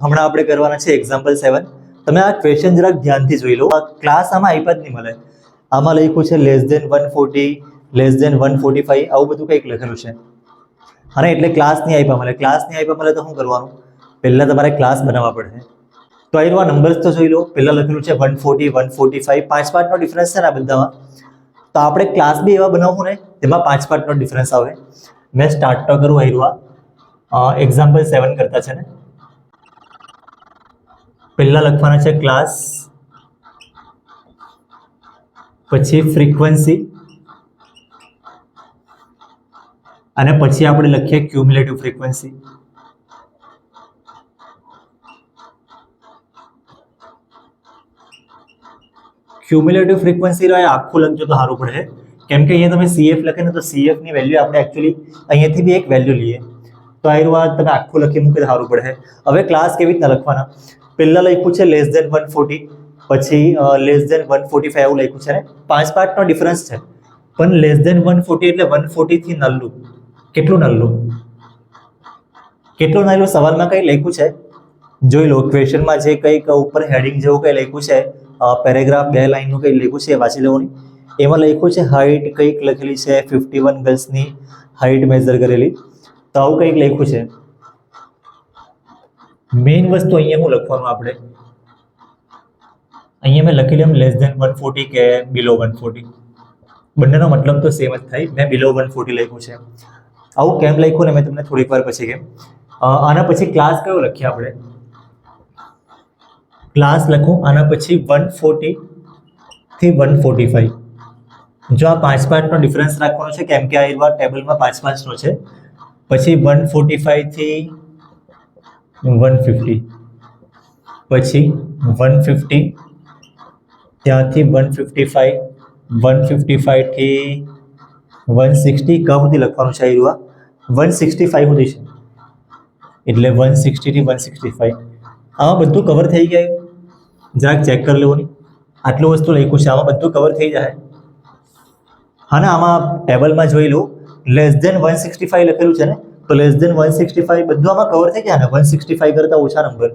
હમણાં આપણે કરવાના છે એક્ઝામ્પલ 7. તમે આ ક્વેશ્ચન જરાક ધ્યાનથી જોઈ લો. ક્લાસ આમાં આપ્યા જ નહીં મળે. આમાં લખ્યું છે લેસ ધેન 140, લેસ ધેન 145, આવું બધું કંઈક લખેલું છે. અને એટલે ક્લાસ નહીં આપ્યા મળે. ક્લાસ નહીં આપ્યા મળે તો શું કરવાનું? પહેલા તમારે ક્લાસ બનાવવા પડશે. તો આ નંબર્સ તો જોઈ લો. પહેલા લખેલું છે 140, 145, 5 પાર્ટનો ડિફરન્સ છે ને આ બધામાં. તો આપણે ક્લાસ બી એવા બનાવવું ને તેમાં 5 પાર્ટનો ડિફરન્સ આવે. મેં સ્ટાર્ટ તો કરું એક્ઝામ્પલ 7 કરતા છે ને. પહેલા લખવાના છે ક્લાસ, પછી ફ્રીક્વન્સી, અને પછી આપણે લખીએ ક્યુમ્યુલેટિવ ફ્રીક્વન્સી. ક્યુમ્યુલેટિવ ફ્રીક્વન્સી આખું લખજો તો સારું પડે, કેમ કે અહીંયા તમે CF લખે ને તો CF ની વેલ્યુ આપણે એકચ્યુઅલી અહીંયાથી બી એક વેલ્યુ લઈએ. તો આ તમે આખું લખી મૂકે સારું પડે. હવે ક્લાસ કેવી રીતના લખવાના? પહેલા લખ્યું છે લેસ ધેન 140, પછી લેસ ધેન 145 એવું લખ્યું છે ને. 5 પાર્ટનો ડિફરન્સ છે, પણ લેસ ધેન 140 એટલે 140 થી નલ્લું. કેટલું નલ્લું? કેટલું નલ્લું સવાલમાં કંઈ લખ્યું છે જોઈ લો. ક્વેશ્ચનમાં જે કંઈક ઉપર હેડિંગ જેવું કંઈ લખ્યું છે, પેરેગ્રાફ 2 લાઇનનું કંઈ લખ્યું છે, વાંચી લેવાની. એમાં લખ્યું છે હાઇટ કંઈક લખેલી છે, 51 ગર્લ્સની હાઇટ મેઝર કરેલી. તો આવું કંઈક લખ્યું છે. મેઇન વસ્તુ અહીંયા હું લખવાનું આપણે, અહીંયા મેં લખેલું એમ લેસ ધેન 140 કે બિલો 140, બંનેનો મતલબ તો સેમ જ થાય. મેં બિલો 140 લખ્યું છે. આવું કેમ લખ્યું ને મેં તમને થોડીક વાર પછી કેમ. આના પછી ક્લાસ કયો લખીએ આપણે? ક્લાસ લખું આના પછી 140 થી 145. જો આ 5 પાર્ટનો ડિફરન્સ રાખવાનો છે, કેમ કે આ ટેબલમાં 5 નો છે. પછી 145 થી 150, પછી 150, ત્યાંથી 155, 155 થી 160, ક્યાં સુધી લખવાનું છે? 165 સુધી છે, એટલે 160 થી 165. આમાં બધું કવર થઈ જાય. જરાક ચેક કરી લેવાની. આટલું વસ્તુ લખ્યું છે, આમાં બધું કવર થઈ જાય. હા ને, આમાં ટેબલમાં જોઈ લો લેસ ધેન 165 લખેલું છે ને, તો લેસ ધેન 165 બધું આમાં કવર થઈ જાય ને. 165 કરતાં ઓછા નંબર,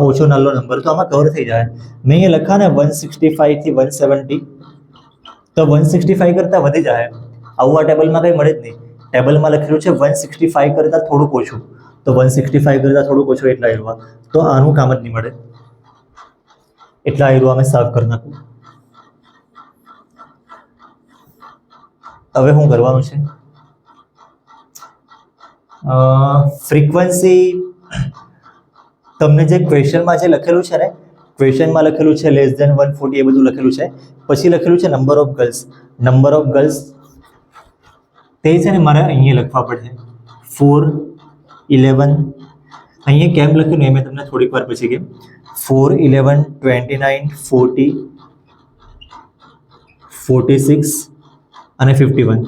ઓછો નાનો નંબર, તો આમાં કવર થઈ જાય. મેં અહીંયા લખા ને 165 થી 170, તો 165 કરતાં વધી જાય. આવું આ ટેબલમાં કંઈ મળે જ નહીં. ટેબલમાં લખેલું છે 165 કરતાં થોડુંક ઓછું, તો 165 કરતાં થોડુંક ઓછું એટલા આવ્યા. તો આનું કામ જ નહીં મળે. એટલા આવ્યા અમે સાફ કરી નાખું. હવે શું કરવાનું છે? ફ્રીક્વન્સી તમને જે ક્વેશ્ચનમાં જે લખેલું છે ને, ક્વેશ્ચનમાં લખેલું છે લેસ ધેન 140, એ બધું લખેલું છે. પછી લખેલું છે number of girls. Number of girls તે છે ને મારે અહીંયા લખવા પડશે 4, 11. અહીંયા કેમ લખ્યું ને મેં તમને થોડીક વાર પછી કેમ. 4, 11, 29, 40, 46 અને 51.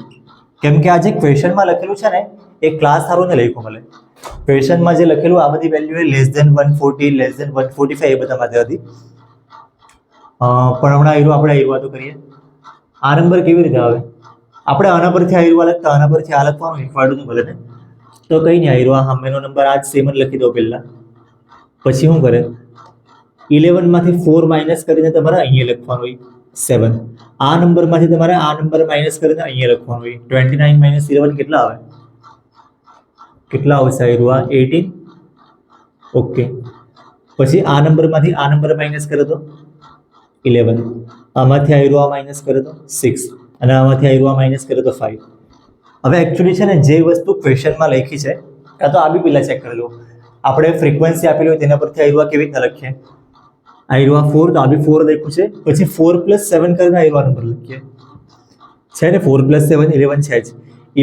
કેમ કે આ જે ક્વેશ્ચનમાં લખેલું છે ને એ ક્લાસ સારું ને લખ્યું મળે. ક્વેશ્ચનમાં જે લખેલું આ બધી value less than 140, less than 145 એ બધા માટે હતી. પણ હમણાં આપણે આયરવા તો કરીએ. આ નંબર કેવી રીતે આવે? આપણે આના પરથી આયરવા લખતા, આના પરથી આ લખવાનું શીખવાડું ભલે ને. તો કંઈ નહીં, આયરવા સામેનો નંબર આ જ સેમ જ લખી દો પહેલા. પછી શું કરે? 11 માંથી 4 માઇનસ કરીને તમારે અહીંયા લખવાનું હોય 7. આ નંબરમાંથી તમારે આ નંબર માઇનસ કરીને અહીંયા લખવાનું હોય. 29 માઇનસ 11 કેટલા આવે? કેટલા આવશે? 18. ઓકે. પછી આ નંબરમાંથી આ નંબર માઇનસ કરે તો 11. આમાંથી આ માઇનસ કરે તો 6, અને આમાંથી આ માઇનસ કરે તો 5. હવે એકચ્યુઅલી છે ને જે વસ્તુ ક્વેશ્ચનમાં લખી છે, કાં તો આ બી પહેલાં ચેક કરી લો. આપણે ફ્રીક્વન્સી આપેલી હોય તેના પરથી આ કેવી રીતના લખીએ? આ 4, તો આ બી 4 લખ્યું છે. પછી 4 + 7 કરીને આ નંબર લખીએ છે ને. 4 + 7 11 છે જ.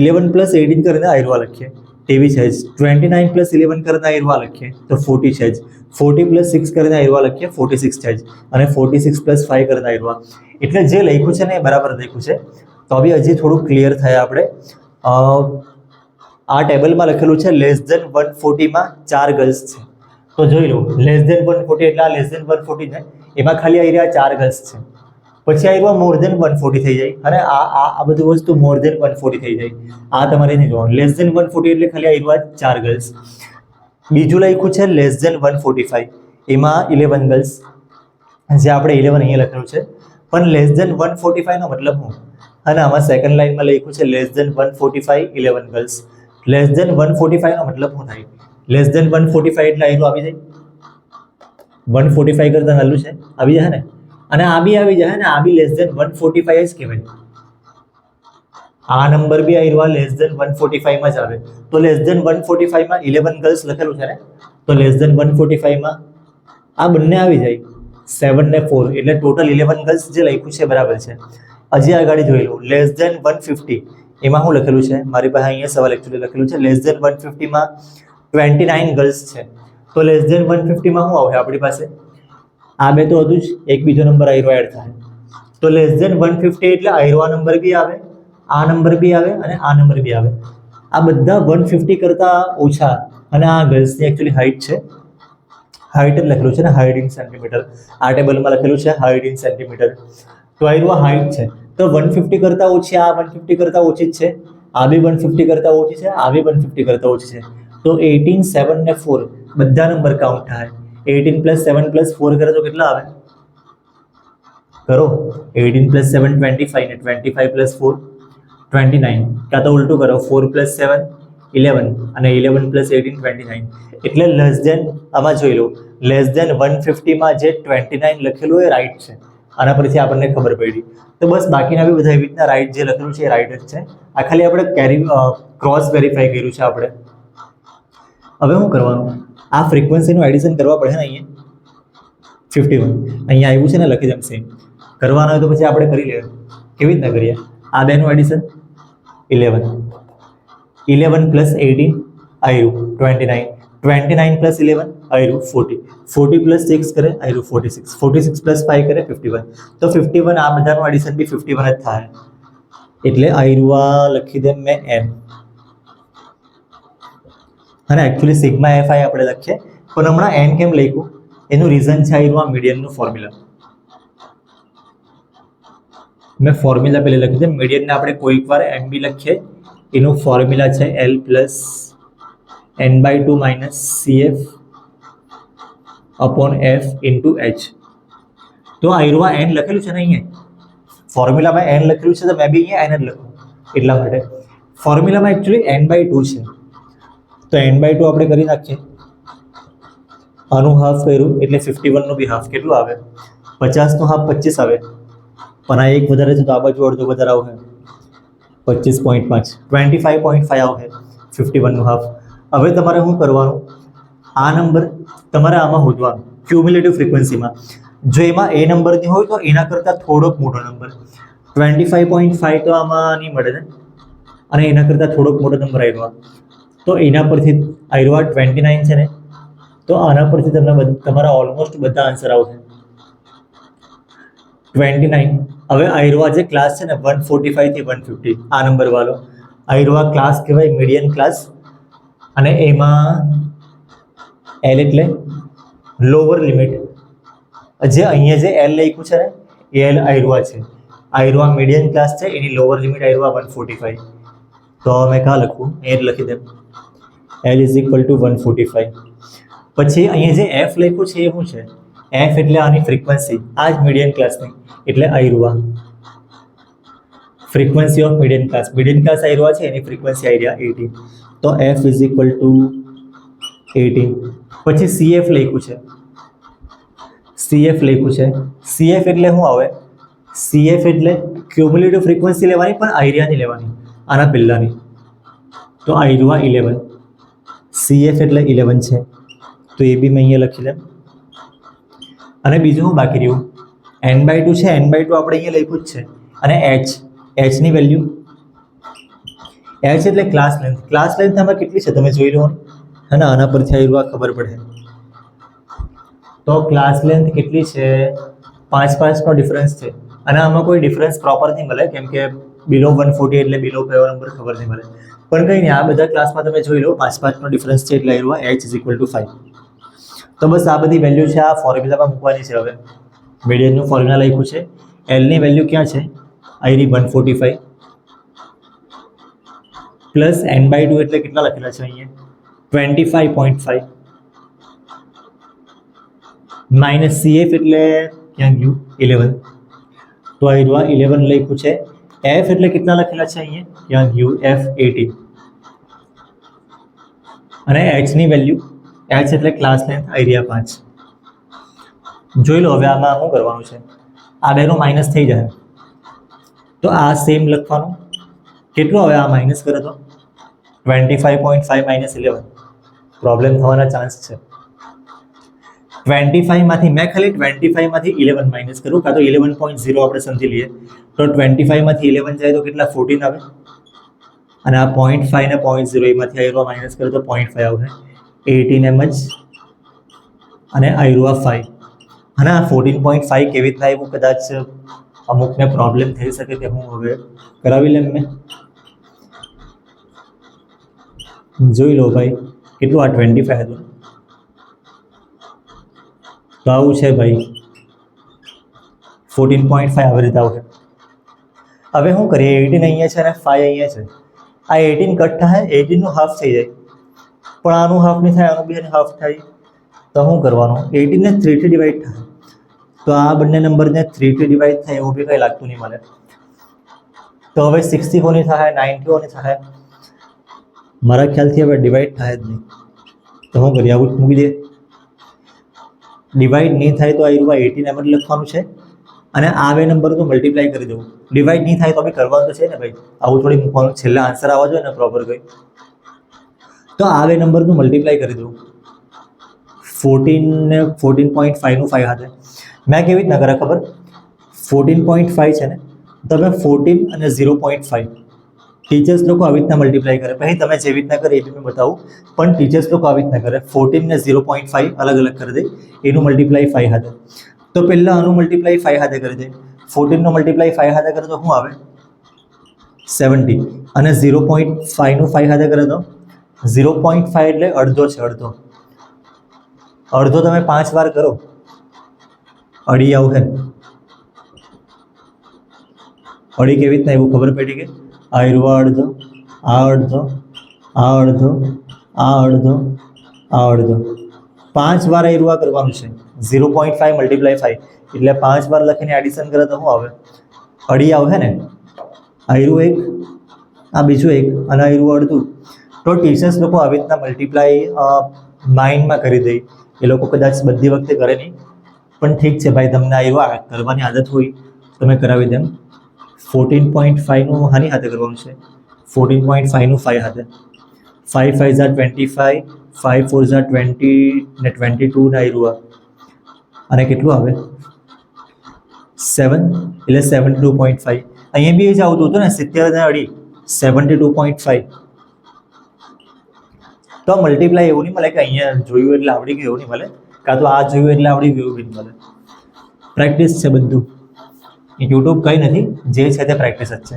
11 + 18 કરીને આ લખીએ, તેવી છે જ. 29 + 11 કરીને આ લખીએ તો 40 છે જ. 40 + 6 કરીને આ લખીએ 46 છે જ. અને 46 + 5 કરીને આ. એટલે જે લખ્યું છે ને એ બરાબર લખ્યું છે. તો બી હજી થોડું ક્લિયર થાય આપણે. આ ટેબલમાં લખેલું છે લેસ ધેન 140 માં 4 ગર્લ્સ છે. તો જોઈ લો લેસ ધેન 140 એટલે આ લેસ ધેન 140 છે, એમાં ખાલી આ 4 ગર્લ્સ છે. પછી આ મોર ધેન 140 થઈ જાય, અને આ બધું વસ્તુ મોર ધેન 140 થઈ જાય. આ તમારે નહીં જોવાનું. લેસ ધેન 140 એટલે ખાલી આ 4 ગર્લ્સ. બીજું લખ્યું છે લેસ ધેન 145, એમાં 11 ગર્લ્સ, જે આપણે 11 અહીંયા લખેલું છે, પણ લેસ ધેન 145 નો મતલબ શું? અને આમાં સેકન્ડ લાઈનમાં લખ્યું છે less than 145 11 girls. Less than 145 નો મતલબ શું થાય? લેસ ધેન 145 એટલે આયરું આવી જાય, 145 કરતા નાનું છે આવી જાય ને, અને આ બી આવી જાય ને, આ બી લેસ ધેન 145 જ કહેવાય. આ નંબર બી આયરું લેસ ધેન 145 માં જ આવે. તો લેસ ધેન 145 માં 11 ગર્લ્સ લખેલું છે ને, તો લેસ ધેન 145 માં આ બંને આવી જાય, 7 ને 4 એટલે ટોટલ 11 ગર્લ્સ જે લખ્યું છે બરાબર છે. હજી આગળ જોઈ લો, લેસ ધેન 150, એમાં શું લખેલું છે? મારી પાસે અહીંયા સવાલ એકચ્યુઅલી લખેલું છે લેસ ધેન 150 માં 29 ગર્લ્સ છે. તો લેસ ધેન 150 માં શું આવે આપણી પાસે? આ બે તો હતું જ, એક બીજો નંબર આયરો એડ થાય. તો લેસ ધેન 150 એટલે આયરો આ નંબર બી આવે, આ નંબર બી આવે અને આ નંબર બી આવે. આ બધા 150 કરતા ઓછા, અને આ ગર્લ્સની એકચ્યુઅલી હાઇટ છે, હાઇટ જ લખેલું છે ને, હાઇટ ઇન સેન્ટીમીટર. આ ટેબલમાં લખેલું છે હાઇટ ઇન સેન્ટીમીટર. તો આયરું આ હાઇટ છે, તો 150 કરતા ઓછી, આ 150 કરતા ઓછી જ છે, આ બી 150 કરતા ઓછી છે, આ બી 150 કરતા ઓછી છે. તો 18, 7 ને 4 બધા નંબર કાઉન્ટ થાય. 18 + 7 + 4 કરે તો કેટલા આવે? કરો, 18 + 7 25 ને 25 + 4 29, કાં તો ઉલટું કરો, 4 + 7 11 અને 11 + 18 29. એટલે લેસ ધેન, આમાં જોઈ લો, લેસ ધેન 150 માં જે 29 લખેલું એ રાઈટ છે. આના પરથી આપણને ખબર પડી. તો બસ બાકીના બી બધા એવી રીતના રાઈટ જે લખેલું છે એ રાઈટ જ છે. આ ખાલી આપણે ક્રોસ વેરીફાઈ કર્યું છે આપણે. હવે શું કરવાનું? આ ફ્રીક્વન્સીનું એડિશન કરવા પડે ને, અહીંયા 51 અહીંયા આવ્યું છે ને, લખી દઉં સેમ. કરવાનું હોય તો પછી આપણે કરી લઈએ. કેવી રીતના કરીએ? આ બેનું એડિશન 11 + 18 આયરું 29, 29 + 11 આયરું 40, 40 + 6 કરે આયરું 46, 46 + 5 કરે 51. તો 51 આ બધાનું એડિશન બી 51 જ થાય. એટલે આયરું આ લખી દે મેં m, અને એકચ્યુઅલી સિગ્મા fi આપણે લખીએ, પણ હમણાં n કેમ લખ્યું એનું રીઝન છે આયરું આ મીડિયનનું ફોર્મ્યુલા. મેં ફોર્મ્યુલા પહેલે લખી દે, મીડિયનને આપણે કોઈક વાર m બી લખીએ. એનું ફોર્મ્યુલા છે L + n/2 - CF / F × H. તો આયરું આ n લખેલું છે ને, અહીંયા ફોર્મ્યુલામાં n લખેલું છે, તો મેં બી અહીંયા n જ લખું. એટલા માટે ફોર્મ્યુલામાં એકચ્યુઅલી n/2 છે, તો n/2 આપણે કરી નાખીએ. આનું હાફ કર્યું એટલે 51 નું બી હાફ કેટલું આવે? 50 નું હાફ 25 આવે, પણ આ એક વધારે છે તો આ બાજુ અડધો વધારે આવશે, 25.5 25.5 આવશે 51 નું હાફ. હવે તમારે શું કરવાનું? આ નંબર તમારે આમાં શોધવાનું ક્યુમ્યુલેટિવ ફ્રીક્વન્સીમાં. જો એમાં એ નંબરની હોય તો એના કરતાં થોડોક મોટો નંબર. 25.5 તો આમાં નહીં મળે ને, અને એના કરતાં થોડોક મોટો નંબર આવ્યો. તો એના પરથી આયરું 29 છે ને, તો આના પરથી તમને તમારા ઓલમોસ્ટ બધા આન્સર આવશે. 29. હવે આયરું જે ક્લાસ છે ને 145 થી 150, આ નંબર વાળો આયરું આ ક્લાસ કહેવાય, મીડિયન ક્લાસ. અને એમાં L એટલે લોઅર લિમિટ. જે અહીંયા જે L લખ્યું છે ને એ L આયરું છે, આયરું આ મીડિયન ક્લાસ છે, એની લોઅર લિમિટ આયરું 145. તો મેં કાં લખું? એ જ લખી દે, L = 145. પછી અહીંયા જે F લખ્યું છે એ શું છે? F એટલે આની ફ્રીક્વન્સી, આ જ મીડિયન ક્લાસની, એટલે આયરું frequency of median class. Median class આયરું છે, એની ફ્રીક્વન્સી આયરી 18. તો F = 18. પછી CF લખ્યું છે, CF લખ્યું છે. CF એટલે શું આવે? CF એટલે ક્યુમ્યુલેટિવ ફ્રીક્વન્સી લેવાની, પણ આયરિયાની લેવાની, આના પહેલાની. તો આયરું 11, CF એટલે 11 છે, તો એ બી મેં અહીંયા લખી લઉં. અને બીજું શું બાકી રહ્યું? n/2 છે, n/2 આપણે અહીંયા લખ્યું જ છે. અને h ની વેલ્યુ, h એટલે ક્લાસ લેન્થ. ક્લાસ લેન્થ આમાં કેટલી છે તમે જોઈ લો, અને આના પરથી આયરું ખબર પડે. તો ક્લાસ લેન્થ કેટલી છે? 5 નો ડિફરન્સ છે, અને આમાં કોઈ ડિફરન્સ પ્રોપર નહીં મળે, કેમ કે બિલો 140 એટલે બિલો કયો નંબર ખબર નહીં મળે. પણ કંઈ નહીં, આ બધા ક્લાસમાં તમે જોઈ લો 5 નો ડિફરન્સ છે, એટલે આયરું h = 5. તો બસ આ બધી વેલ્યુ છે, આ ફોર્મ્યુલામાં મૂકવાની છે. હવે મીડિયનનું ફોર્મ્યુલા લખ્યું છે, L ની વેલ્યુ ક્યાં છે? આયરી 145 પ્લસ n/2 એટલે કેટલા લખેલા છે અહીંયા? 25.5. માઇનસ CF એટલે ક્યાં ગયું 11, તો આ 11 લખ્યું છે. F એટલે કેટલા લખેલા છે અહીંયા, ક્યાં ગયું F 18, અને h ની વેલ્યુ, h એટલે ક્લાસ લેન્થ એરિયા 5. જોઈ લો હવે આમાં શું કરવાનું છે, આ બેનું માઇનસ થઈ જાય તો આ સેમ લખવાનું. કેટલું હવે આ માઇનસ કરે તો 25.5 માઇનસ 11, પ્રોબ્લેમ થવાના ચાન્સ છે. 25 માંથી મેં ખાલી 25 માંથી 11 માઇનસ કરું, કાં તો 11.0 આપણે સમજી લઈએ. તો 25 માંથી 11 જાય તો કેટલા 14 આવે, અને આ 0.5 ને 0.0 એમાંથી આયરો માઇનસ કરે તો 0.5 આવશે. 18 એમ જ, અને આયરો 5, અને આ 14.5 કેવી રીતના આવ્યું, કદાચ અમુકને પ્રોબ્લેમ થઈ શકે કે હું હવે કરાવી લેમ મેં. જોઈ લો ભાઈ કેટલું, આ 25 હતું, તો આવું છે ભાઈ 14.5 આવી રીતે આવશે. હવે શું કરીએ, 18 અહીંયા છે અને 5 અહીંયા છે. આ 18 કટ થાય, 18 નું હાફ થઈ જાય, પણ આનું હાફ નહીં થાય, આનું બી હાફ થાય. તો શું કરવાનું, 18 ને 3 થી ડિવાઈડ થાય, તો આ બંને નંબરને 3 થી ડિવાઈડ થાય એવું બી કંઈ લાગતું નહીં મને. તો હવે 64 ની થાય, 91 ની થાય, મારા ખ્યાલથી હવે ડિવાઈડ થાય જ નહીં. તો શું કરીએ, આવું મૂકી દે. ડિવાઈડ નહીં થાય તો આ 18 એમ જ લખવાનું છે, અને આ બે નંબરનું મલ્ટીપ્લાય કરી દેવું. ડિવાઈડ નહીં થાય તો બી કરવાનું તો છે ને ભાઈ, આવું થોડી મૂકવાનું, છેલ્લા આન્સર આવવા જોઈએ ને પ્રોપર કંઈ. તો આ બે નંબરનું મલ્ટીપ્લાય કરી દઉં. 14 ને 14.5 નું 5 હાથે મેં કેવી રીતના કરે ખબર, 14.5 છે ને, તમે 14 અને 0.5 ટીચર્સ લોકો આવી રીતના મલ્ટીપ્લાય કરે. પછી તમે જેવી રીતના કરે એ બી મેં બતાવું, પણ ટીચર્સ લોકો આવી રીતના કરે. 14 ને 0.5 અલગ અલગ કરી દે, એનું મલ્ટીપ્લાય 5 હાથે. તો પહેલાં આનું મલ્ટીપ્લાય 5 હાથે કરી દે. 14 નું મલ્ટીપ્લાય 5 હાથે કરે તો શું આવે 70, અને 0.5 નું 5 હાથે કરે તો 0.5 એટલે અડધો છે, અડધો. અડધો તમે 5 વાર કરો, અડી આવશે. અડી કેવી રીતના એવું ખબર પડી કે આ અડધો, આ અડધો, આ અડધો, આ અડધો, આ અડધો, 5 વાર એરવા કરવાનું છે. 0.5 મલ્ટીપ્લાય 5 એટલે 5 વાર લખીને એડિશન કરે તો શું આવે, અડી આવશે ને. આયરું એક, આ બીજું એક, અને આયરું અડધું. તો ટીચર્સ લોકો આવી રીતના મલ્ટીપ્લાય માઇન્ડમાં કરી દે. એ લોકો કદાચ બધી વખતે કરે નહીં, પણ ઠીક છે ભાઈ, તમને આયરું કરવાની આદત હોય તમે કરાવી દેમ. 14.5 નું હાની હાથે કરવાનું છે, 14.5 નું 5 હાથે. 5 5 ઝા 25, 5 4 ઝા 20 ને 22 ના આયરું, અને કેટલું આવે 7, એટલે 72.5. અહીંયા બી એ જ આવતું હતું ને 70 ને અડી 72.5. તો મલ્ટીપ્લાય એવું નહીં મળે કે અહીંયા જોયું એટલે આવડી ગયું, એવું નહીં મળે, કાં તો આ જોયું એટલે આવડી ગયું એવું નહીં મળે. પ્રેક્ટિસ છે બધું, યુટ્યુબ કંઈ નથી, જે છે તે પ્રેક્ટિસ જ છે.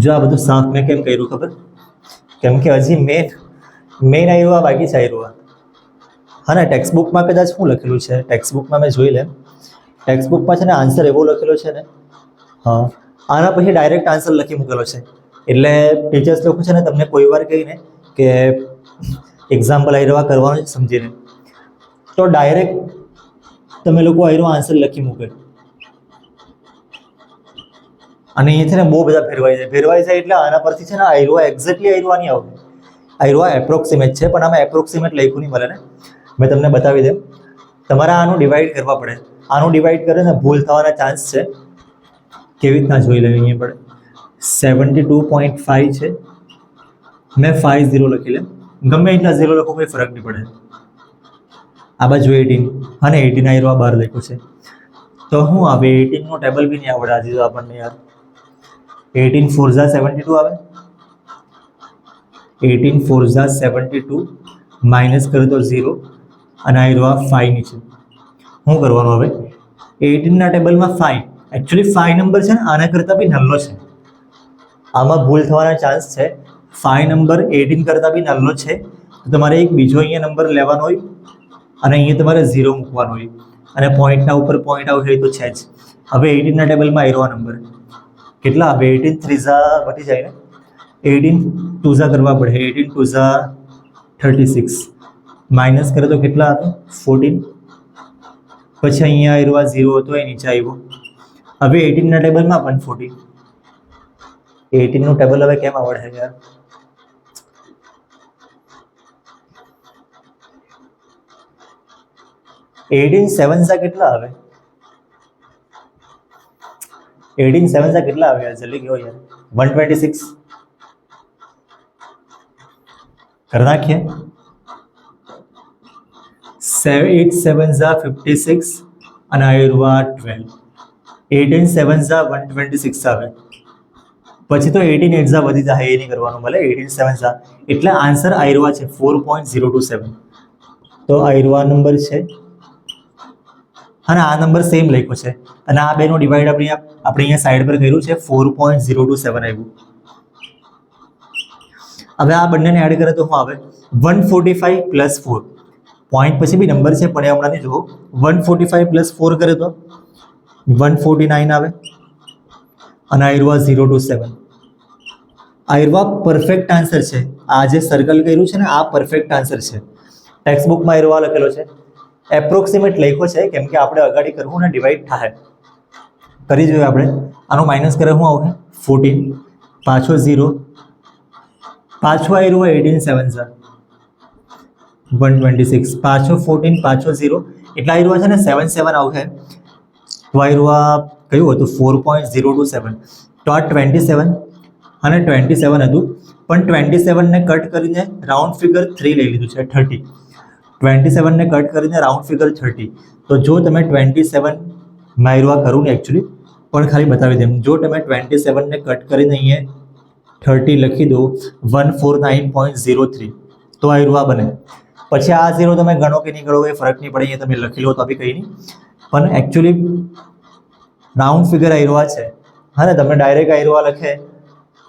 જો આ બધું સાફ મેં કેમ કર્યું ખબર, કેમ કે હજી મેન આવ્યું આ બાકી છે આવ્યું. હા ને, ટેક્સ્ટબુકમાં કદાચ શું લખેલું છે, ટેક્સ્ટબુકમાં મેં જોઈ લેમ. ટેક્સ્ટબુકમાં છે ને આન્સર એવો લખેલો છે ને, હા, આના પછી ડાયરેક્ટ આન્સર લખી મૂકેલો છે. એટલે ટીચર્સ લોકો છે ને તમને કોઈ વાર કહીને કે એક્ઝામ્પલ આયરવા કરવાનું જ સમજીને, તો ડાયરેક્ટ તમે લોકો આયરો આન્સર લખી મૂકે. અને એ છે ને બહુ બધા ફેરવાઈ જાય એટલે આના પરથી છે ને આયરો એક્ઝેક્ટલી આયરવા નહીં આવતું. આયરવા એપ્રોક્સિમેટ છે, પણ આમાં એપ્રોક્સિમેટ લખ્યું નહીં મળે ને. મેં તમને બતાવી દઉં, તમારે આનું ડિવાઈડ કરવા પડે. આનું ડિવાઈડ કરે ને ભૂલ થવાના ચાન્સ છે. કેવી રીતના જોઈ લે, અહીંયા પડે 72.5 છે, મેં 50 લખી લે, ગમે એટલા 0 લખો કોઈ ફરક નહીં પડે. આ બાજુ 18, અને 18 આયરવા 12 લખ્યું છે. તો શું આવે, 18 નું ટેબલ બી નહીં આવડે આજે તો આપણને યાર. 18 4 ઝા 72 આવે, 18 4 ઝા 72 માઇનસ કરે તો 0, અને આયરવા 5 નીચે. શું કરવાનું હવે, 18 ના ટેબલમાં 5, એકચ્યુઅલી 5 નંબર છે ને આના કરતાં બી નાનો છે. આમાં ભૂલ થવાના ચાન્સ છે. 5 નંબર 18 કરતાં બી નાનો છે, તો તમારે એક બીજો અહીંયા નંબર લેવાનો હોય, અને અહીંયા તમારે 0 મૂકવાનો હોય, અને પોઈન્ટના ઉપર પોઈન્ટ આવશે તો છે જ. હવે 18 ના ટેબલમાં આયરવા નંબર કેટલા આવે, 18 3 ઝા વટી જાય ને, 18 2 ઝા કરવા પડે, 18 2 ઝા 36, માઇનસ કરે તો કેટલા હતો 14. પછી અહીંયા આવ્યો 0 હતો એ નીચે આવ્યો. હવે 18 ના ટેબલમાં પણ 14. 18 નું ટેબલ હવે કેમ આવડે યાર? 18 7 કેટલા આવે? 18 7 કેટલા આવે યાર? જલ્દી કહો યાર. 126 કરી નાખીએ. 8 7 56 અને આવ્યા 12. 18 7 126 આવે. પછી તો 18 8 વધી જાય, એ નહીં કરવાનું ભલે. 18 7 એટલે આન્સર આવ્યા છે 4.027. તો આવ્યા નંબર છે અને આ નંબર સેમ લખ્યો છે અને આ બેનો ડિવાઈડ આપણે અહીંયા સાઈડ પર કર્યું છે 4.027 આવ્યું. હવે આ બંનેને એડ કરે તો શું આવે? 145 પ્લસ 4. પોઈન્ટ પછી બી નંબર છે પણ એ હમણાં નહીં જુઓ. 145 પ્લસ 4 કરે તો 149 આવે અને આવ્યા 027. આવ્યા પરફેક્ટ આન્સર છે. આ જે સર્કલ કર્યું છે ને આ પરફેક્ટ આન્સર છે. ટેક્સ્ટ બુકમાં આવ્યા લખેલો છે. એપ્રોક્સિમેટ લખ્યો છે કેમ કે આપણે અગાડી કરવું ને ડિવાઈડ થાય. કરી જોઈએ આપણે. આનું માઇનસ કરે શું આવશે? 14. પાછો 0. પાછો આવ્યું 18 7 126. પાછો 14. પાછો 0 એટલે આવ્યું છે ને 7 7 આવશે. તો આવ્યું કયું હતું? 4.027. તો આ 27 અને 27 હતું પણ 27 ને કટ કરીને રાઉન્ડ ફિગર 3 લઈ લીધું છે 30. 27 ને કટ કરીને રાઉન્ડ ફિગર 30. તો જો તમે 27 માયરવા કરું ને એકચ્યુઅલી પણ ખાલી બતાવી દઉં. જો તમે 27 ને કટ કરીને અહીંયા 30 લખી દો 149.03 તો આયરવા બને. પછી આ 0 તમે ગણો કે નહીં ગણો એ ફરક નહીં પડે, અહીંયા તમે લખી લો તો બી કંઈ નહીં. પણ એકચ્યુઅલી રાઉન્ડ ફિગર આયરવા છે. હા ને, તમે ડાયરેક્ટ આયરવા લખે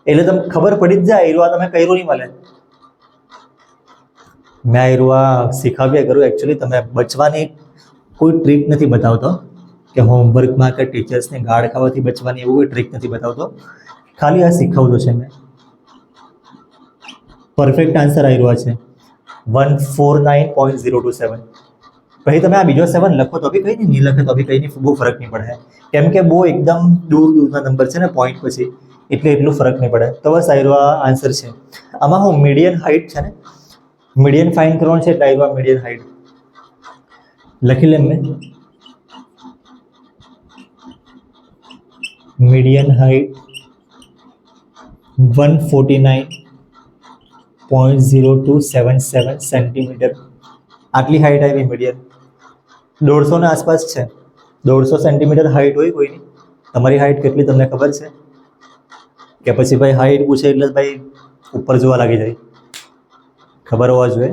એટલે તમને ખબર પડી જ જાય આયરવા તમે કર્યું નહીં મળે. મેં આયરવા શીખવ્યા કરું. એકચ્યુઅલી તમે બચવાની કોઈ ટ્રીક નથી બતાવતો કે હોમવર્કમાં કે ટીચર્સને ગાળ ખાવાથી બચવાની એવું કોઈ ટ્રીક નથી બતાવતો. ખાલી આ શીખવતો છે મેં. પરફેક્ટ આન્સર આયરવા છે 149.027. પછી તમે આ બીજો 7 લખો તો બી કંઈ નહીં લખે તો બી કંઈ નહીં, બહુ ફરક નહીં પડે કેમ કે બહુ એકદમ દૂરના નંબર છે ને પોઈન્ટ પછી, એટલે એટલું ફરક નહીં પડે. તો બસ આયરવા આન્સર છે. આમાં હું મીડિયન હાઇટ છે ને, મીડિયન ફાઇન કરવાનું છે એટલે આયરવા મીડિયન હાઇટ લખી લે. મેં મીડિયન હાઇટ 149.0277 સેન્ટીમીટર. આટલી હાઇટ આવી મીડિયન. 150 ના આસપાસ છે. 150 સેન્ટીમીટર હાઇટ હોય કોઈની. તમારી હાઇટ કેટલી તમને ખબર છે કે પછી ભાઈ હાઇટ પૂછે એટલે ભાઈ ઉપર જોવા લાગી જાય? ખબર હોવા જોઈએ.